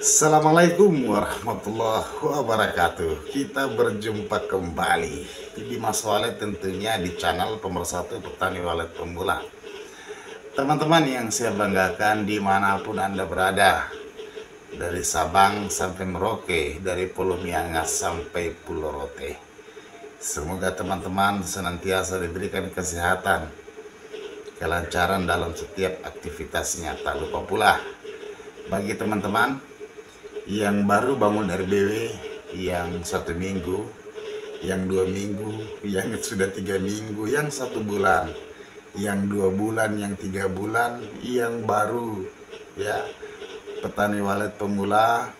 Assalamualaikum warahmatullahi wabarakatuh. Kita berjumpa kembali di Mas Walet, tentunya di channel pemersatu petani walet pemula. Teman-teman yang saya banggakan dimanapun Anda berada, dari Sabang sampai Merauke, dari Pulau Miangas sampai Pulau Rote, semoga teman-teman senantiasa diberikan kesehatan, kelancaran dalam setiap aktivitasnya. Tak lupa pula bagi teman-teman yang baru bangun RBW, yang 1 minggu, yang 2 minggu, yang sudah 3 minggu, yang 1 bulan, yang 2 bulan, yang 3 bulan, yang baru, ya, petani walet pemula,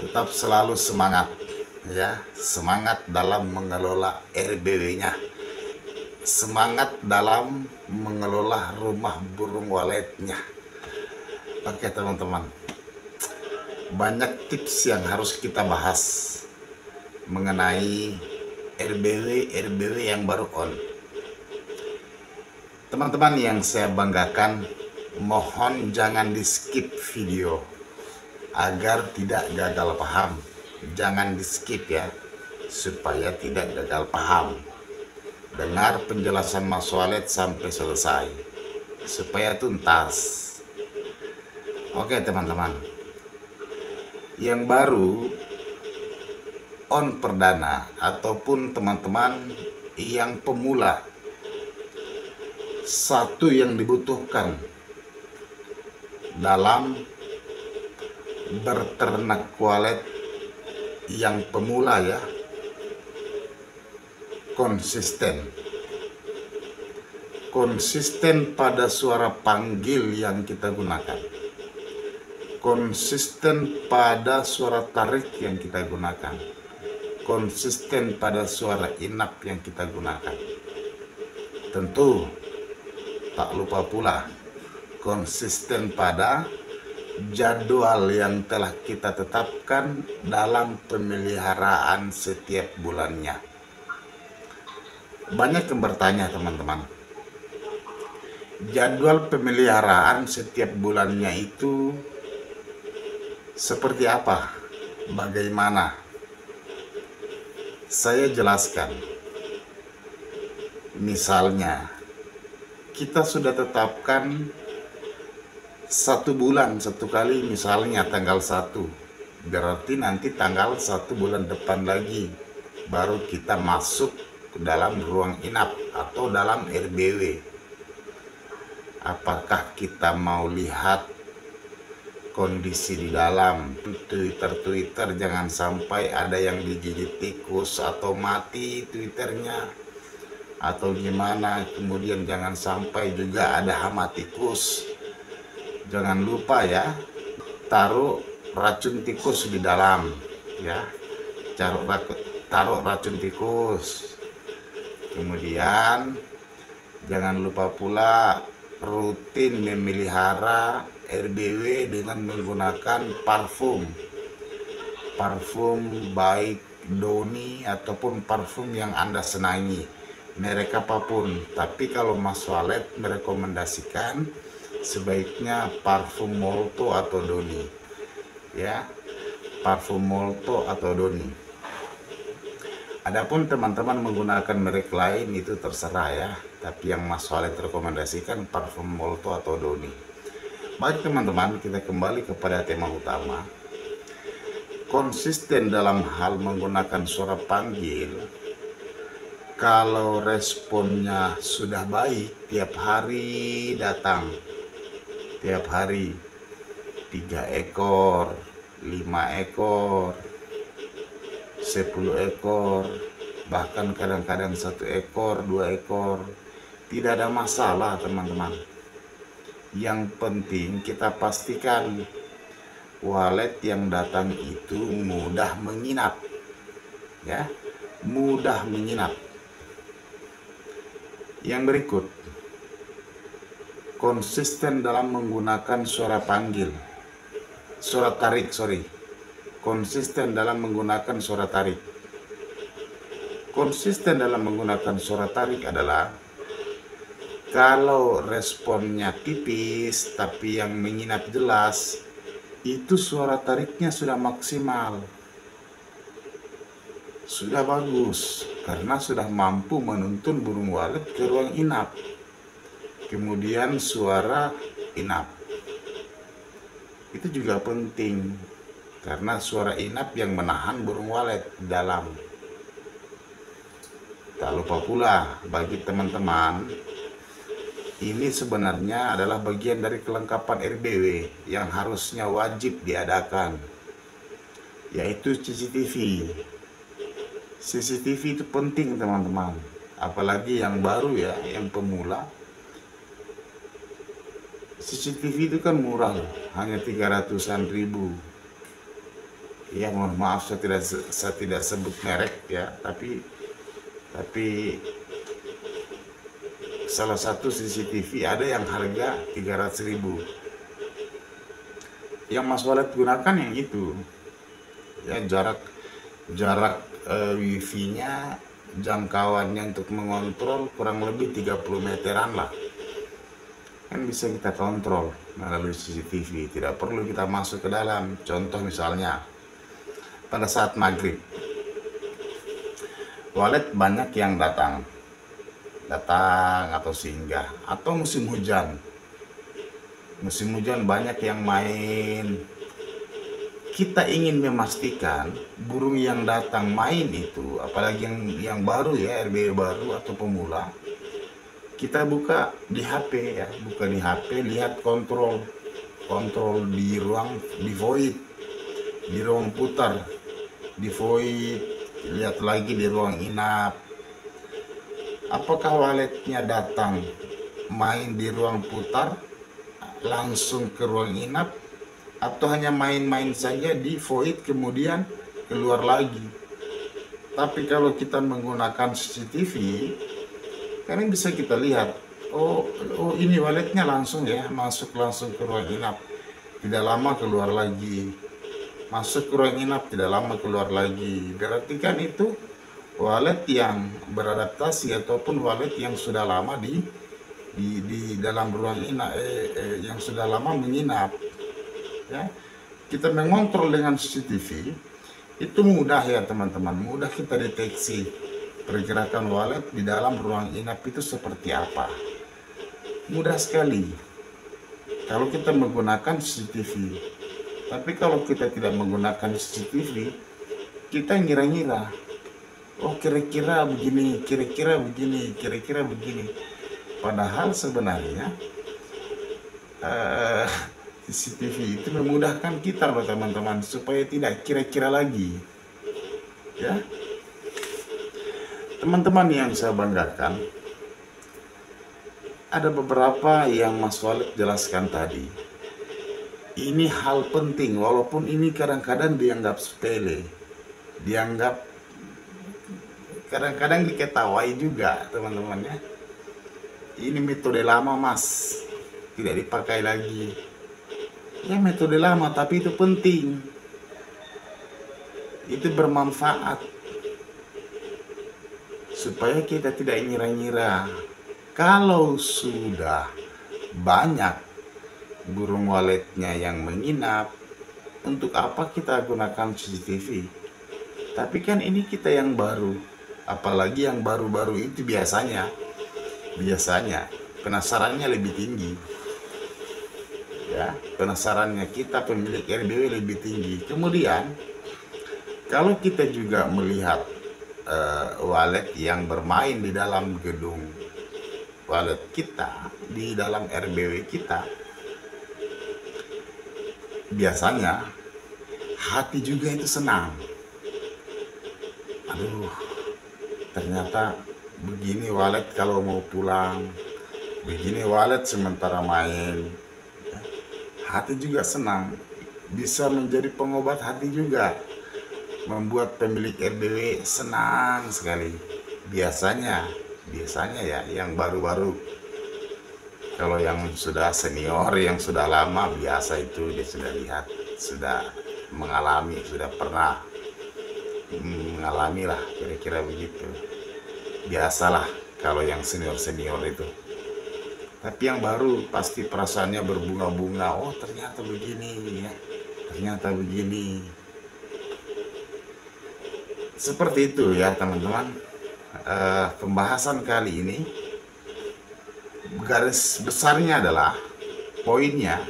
tetap selalu semangat, ya, semangat dalam mengelola RBW-nya, semangat dalam mengelola rumah burung waletnya. Oke teman-teman, banyak tips yang harus kita bahas mengenai RBW yang baru on. Teman-teman yang saya banggakan, mohon jangan di skip video agar tidak gagal paham. Jangan di skip ya, supaya tidak gagal paham. Dengar penjelasan Mas Walet sampai selesai supaya tuntas. Oke teman-teman, yang baru on perdana ataupun teman-teman yang pemula, satu yang dibutuhkan dalam berternak walet yang pemula, ya, konsisten pada suara panggil yang kita gunakan, konsisten pada suara tarik yang kita gunakan, konsisten pada suara inap yang kita gunakan. Tentu tak lupa pula konsisten pada jadwal yang telah kita tetapkan dalam pemeliharaan setiap bulannya. Banyak yang bertanya teman-teman, jadwal pemeliharaan setiap bulannya itu seperti apa? Bagaimana? Saya jelaskan. Misalnya, kita sudah tetapkan 1 bulan 1 kali, misalnya tanggal 1. Berarti nanti tanggal 1 bulan depan lagi baru kita masuk ke dalam ruang inap atau dalam RBW. Apakah kita mau lihat kondisi di dalam Twitter, jangan sampai ada yang digigit tikus atau mati Twitternya atau gimana, kemudian jangan sampai juga ada hama tikus. Jangan lupa ya, taruh racun tikus di dalam, ya, taruh racun tikus. Kemudian jangan lupa pula rutin memelihara RBW dengan menggunakan parfum baik Doni ataupun parfum yang Anda senangi, merek apapun. Tapi kalau Mas Walet merekomendasikan sebaiknya parfum Molto atau Doni, ya, parfum Molto atau Doni. Adapun teman-teman menggunakan merek lain itu terserah ya, tapi yang Mas Walet rekomendasikan parfum Molto atau Doni. Baik teman-teman, kita kembali kepada tema utama. Konsisten dalam hal menggunakan suara panggil. Kalau responnya sudah baik, tiap hari datang, tiap hari 3 ekor, 5 ekor, 10 ekor, bahkan kadang-kadang 1 ekor, 2 ekor, tidak ada masalah teman-teman. Yang penting kita pastikan walet yang datang itu mudah menginap, ya, mudah menginap. Yang berikut, konsisten dalam menggunakan suara tarik, konsisten dalam menggunakan suara tarik. Konsisten dalam menggunakan suara tarik adalah kalau responnya tipis tapi yang menginap jelas, itu suara tariknya sudah maksimal, sudah bagus, karena sudah mampu menuntun burung walet ke ruang inap. Kemudian suara inap itu juga penting, karena suara inap yang menahan burung walet di dalam. Tak lupa pula bagi teman-teman, ini sebenarnya adalah bagian dari kelengkapan RBW yang harusnya wajib diadakan, yaitu CCTV. CCTV itu penting teman-teman, apalagi yang baru ya, yang pemula. CCTV itu kan murah loh, hanya 300-an ribu. Ya mohon maaf saya tidak sebut merek ya, tapi salah satu CCTV ada yang harga 300 ribu. Yang Mas Walet gunakan yang itu ya, jarak wifi-nya, jangkauannya untuk mengontrol kurang lebih 30 meteran lah, kan bisa kita kontrol melalui CCTV, tidak perlu kita masuk ke dalam. Contoh misalnya pada saat maghrib, walet banyak yang datang atau singgah, atau musim hujan banyak yang main. Kita ingin memastikan burung yang datang main itu, apalagi yang baru ya, RBW baru atau pemula, kita buka di HP ya, lihat kontrol di void, di ruang putar, di void, lihat lagi di ruang inap. Apakah waletnya datang main di ruang putar langsung ke ruang inap, atau hanya main-main saja di void kemudian keluar lagi. Tapi kalau kita menggunakan CCTV, karena bisa kita lihat, oh ini waletnya langsung ya, masuk langsung ke ruang inap, tidak lama keluar lagi, masuk ke ruang inap, tidak lama keluar lagi. Berarti kan itu walet yang beradaptasi ataupun walet yang sudah lama di dalam ruang inap, yang sudah lama menginap ya. Kita mengontrol dengan CCTV itu mudah ya teman-teman, mudah kita deteksi pergerakan walet di dalam ruang inap itu seperti apa. Mudah sekali kalau kita menggunakan CCTV. Tapi kalau kita tidak menggunakan CCTV, kita ngira-ngira, oh kira-kira begini, kira-kira begini. Padahal sebenarnya CCTV itu memudahkan kita loh teman-teman, supaya tidak kira-kira lagi ya. Teman-teman yang saya banggakan, ada beberapa yang Mas Walet jelaskan tadi. Ini hal penting, walaupun ini kadang-kadang dianggap sepele, kadang-kadang diketawai juga teman-teman ya. Ini metode lama Mas, tidak dipakai lagi. Ya metode lama, tapi itu penting, itu bermanfaat, supaya kita tidak ngira-ngira. Kalau sudah banyak burung waletnya yang menginap, untuk apa kita gunakan CCTV? Tapi kan ini kita yang baru, apalagi yang baru-baru itu biasanya penasarannya lebih tinggi ya, penasarannya kita pemilik RBW lebih tinggi. Kemudian kalau kita juga melihat walet yang bermain di dalam gedung walet kita, di dalam RBW kita, biasanya hati juga itu senang. Aduh, ternyata begini walet kalau mau pulang, begini walet sementara main. Hati juga senang, bisa menjadi pengobat hati juga, membuat pemilik RBW senang sekali. Biasanya ya yang baru-baru. Kalau yang sudah senior, yang sudah lama, biasa itu dia sudah lihat, sudah mengalami, sudah pernah mengalami lah, kira-kira begitu. Biasalah kalau yang senior itu. Tapi yang baru pasti perasaannya berbunga-bunga, oh ternyata begini ya. ternyata begini. Seperti itu ya teman-teman. Pembahasan kali ini garis besarnya adalah poinnya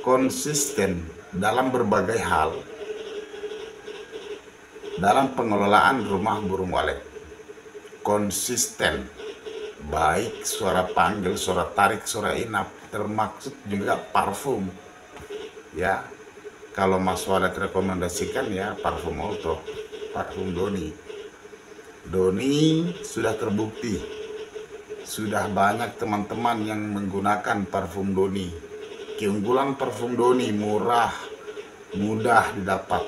konsisten dalam berbagai hal dalam pengelolaan rumah burung walet. Konsisten, baik suara panggil, suara tarik, suara inap, termaksud juga parfum ya. Kalau Mas Walet rekomendasikan ya parfum Alto, parfum Doni. Doni sudah terbukti, sudah banyak teman-teman yang menggunakan parfum Doni. Keunggulan parfum Doni murah, mudah didapat,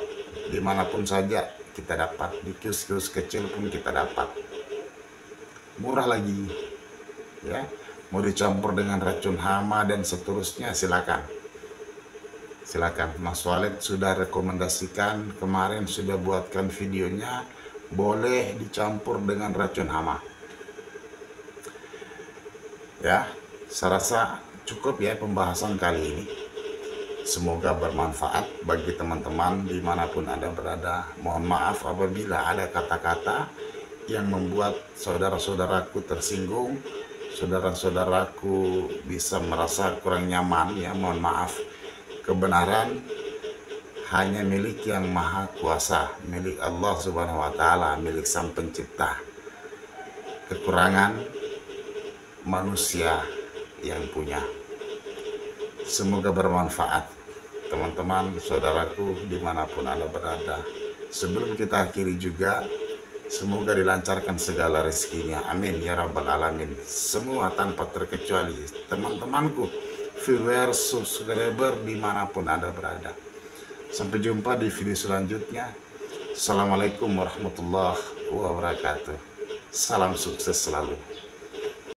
dimanapun saja kita dapat, di kios-kios kecil pun kita dapat, murah lagi ya. Mau dicampur dengan racun hama dan seterusnya, silakan. Mas Walet sudah rekomendasikan, kemarin sudah buatkan videonya, boleh dicampur dengan racun hama ya. Saya rasa cukup ya pembahasan kali ini. Semoga bermanfaat bagi teman-teman dimanapun Anda berada. Mohon maaf apabila ada kata-kata yang membuat saudara-saudaraku tersinggung, saudara-saudaraku bisa merasa kurang nyaman ya, mohon maaf. Kebenaran hanya milik yang maha kuasa, milik Allah Subhanahu wa Ta'ala, milik Sang Pencipta. Kekurangan manusia yang punya. Semoga bermanfaat teman-teman, saudaraku dimanapun Anda berada. Sebelum kita akhiri juga, semoga dilancarkan segala rezekinya, amin ya rabbal alamin. Semua tanpa terkecuali teman-temanku, viewers, subscriber dimanapun Anda berada. Sampai jumpa di video selanjutnya. Assalamualaikum warahmatullahi wabarakatuh. Salam sukses selalu.